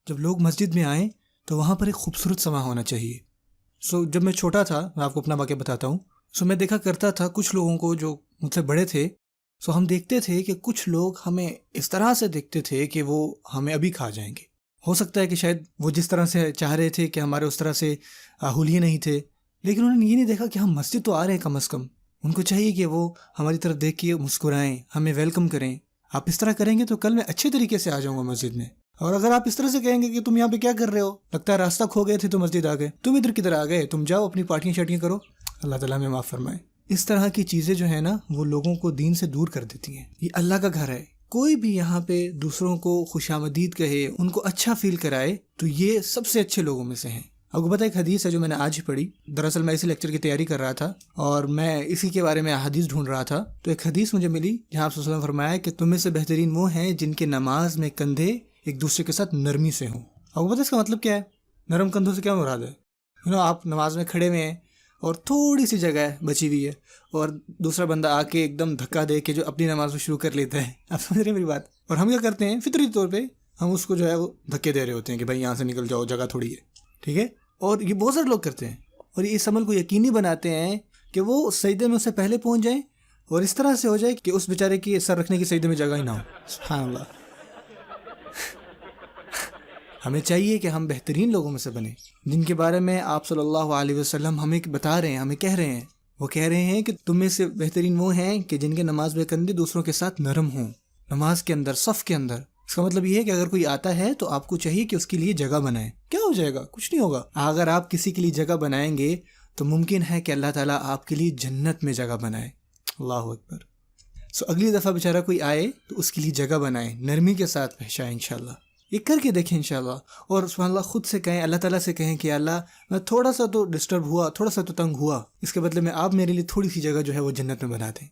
جب لوگ مسجد میں آئیں تو وہاں پر ایک خوبصورت سما ہونا چاہیے. جب میں چھوٹا تھا، میں آپ کو اپنا واقعہ بتاتا ہوں. میں دیکھا کرتا تھا کچھ لوگوں کو جو مجھ سے بڑے تھے. ہم دیکھتے تھے کہ کچھ لوگ ہمیں اس طرح سے دیکھتے تھے کہ وہ ہمیں ابھی کھا جائیں گے. ہو سکتا ہے کہ شاید وہ جس طرح سے چاہ رہے تھے کہ ہمارے اس طرح سے حلیے نہیں تھے، لیکن انہوں نے یہ نہیں دیکھا کہ ہم مسجد تو آ رہے ہیں. کم از کم ان کو چاہیے کہ وہ ہماری طرف دیکھ کے مسکرائیں، ہمیں ویلکم کریں. آپ اس طرح کریں گے تو کل میں اچھے طریقے سے آ جاؤں گا مسجد میں. اور اگر آپ اس طرح سے کہیں گے کہ تم یہاں پہ کیا کر رہے ہو، لگتا ہے راستہ کھو گئے تھے تو مسجد آ گئے، تم ادھر کدھر آ گئے، تم جاؤ اپنی پارٹیاں شارٹیاں کرو، اللہ تعالیٰ ہمیں معاف فرمائے. اس طرح کی چیزیں جو ہے نا وہ لوگوں کو دین سے دور کر دیتی ہیں. یہ اللہ کا گھر ہے. کوئی بھی یہاں پہ دوسروں کو خوش آمدید کہے، ان کو اچھا فیل کرائے، تو یہ سب سے اچھے لوگوں میں سے ہیں. آپ کو پتہ ایک حدیث ہے جو میں نے آج ہی پڑھی. دراصل میں اسی لیکچر کی تیاری کر رہا تھا اور میں اسی کے بارے میں حدیث ڈھونڈ رہا تھا. تو ایک حدیث مجھے ملی جہاں آپ صلی اللہ علیہ وسلم فرمایا کہ تم میں سے بہترین وہ ہیں جن کے نماز میں کندھے ایک دوسرے کے ساتھ نرمی سے ہوں. آپ کو پتہ اس کا مطلب کیا ہے؟ نرم کندھوں سے کیا مراد ہے؟ آپ نماز میں کھڑے ہوئے ہیں اور تھوڑی سی جگہ بچی ہوئی ہے اور دوسرا بندہ آ کے ایک دم دھکا دے کے جو اپنی نماز کو شروع کر لیتا ہے. آپ سمجھ رہے ہیں میری بات؟ اور ہم کیا کرتے ہیں فطری طور پہ ہم اس کو جو ہے وہ دھکے دے رہے ہوتے ہیں کہ بھائی یہاں سے نکل جاؤ، جگہ تھوڑی ہے. ٹھیک ہے. اور یہ بہت سارے لوگ کرتے ہیں اور یہ اس عمل کو یقینی بناتے ہیں کہ وہ سجدے میں اس سے پہلے پہنچ جائیں اور اس طرح سے ہو جائے کہ اس بیچارے کی سر رکھنے کی سجدے میں جگہ ہی نہ ہو. سبحان اللہ. ہمیں چاہیے کہ ہم بہترین لوگوں میں سے بنیں جن کے بارے میں آپ صلی اللہ علیہ وسلم ہمیں بتا رہے ہیں، ہمیں کہہ رہے ہیں. وہ کہہ رہے ہیں کہ تم میں سے بہترین وہ ہیں کہ جن کے نماز میں کندھے دوسروں کے ساتھ نرم ہوں، نماز کے اندر، صف کے اندر. اس کا مطلب یہ ہے کہ اگر کوئی آتا ہے تو آپ کو چاہیے کہ اس کے لیے جگہ بنائیں. کیا ہو جائے گا؟ کچھ نہیں ہوگا. اگر آپ کسی کے لیے جگہ بنائیں گے تو ممکن ہے کہ اللہ تعالیٰ آپ کے لیے جنت میں جگہ بنائے. اللہ اکبر. اگلی دفعہ بیچارہ کوئی آئے تو اس کے لیے جگہ بنائیں، نرمی کے ساتھ پیش آئیں. انشاءاللہ یہ کر کے دیکھیں انشاءاللہ. اور سبحان اللہ خود سے کہیں، اللہ تعالیٰ سے کہیں کہ اللہ میں تھوڑا سا تو ڈسٹرب ہوا، تھوڑا سا تو تنگ ہوا، اس کے بدلے میں آپ میرے لیے تھوڑی سی جگہ جو ہے وہ جنت میں بنا دیں.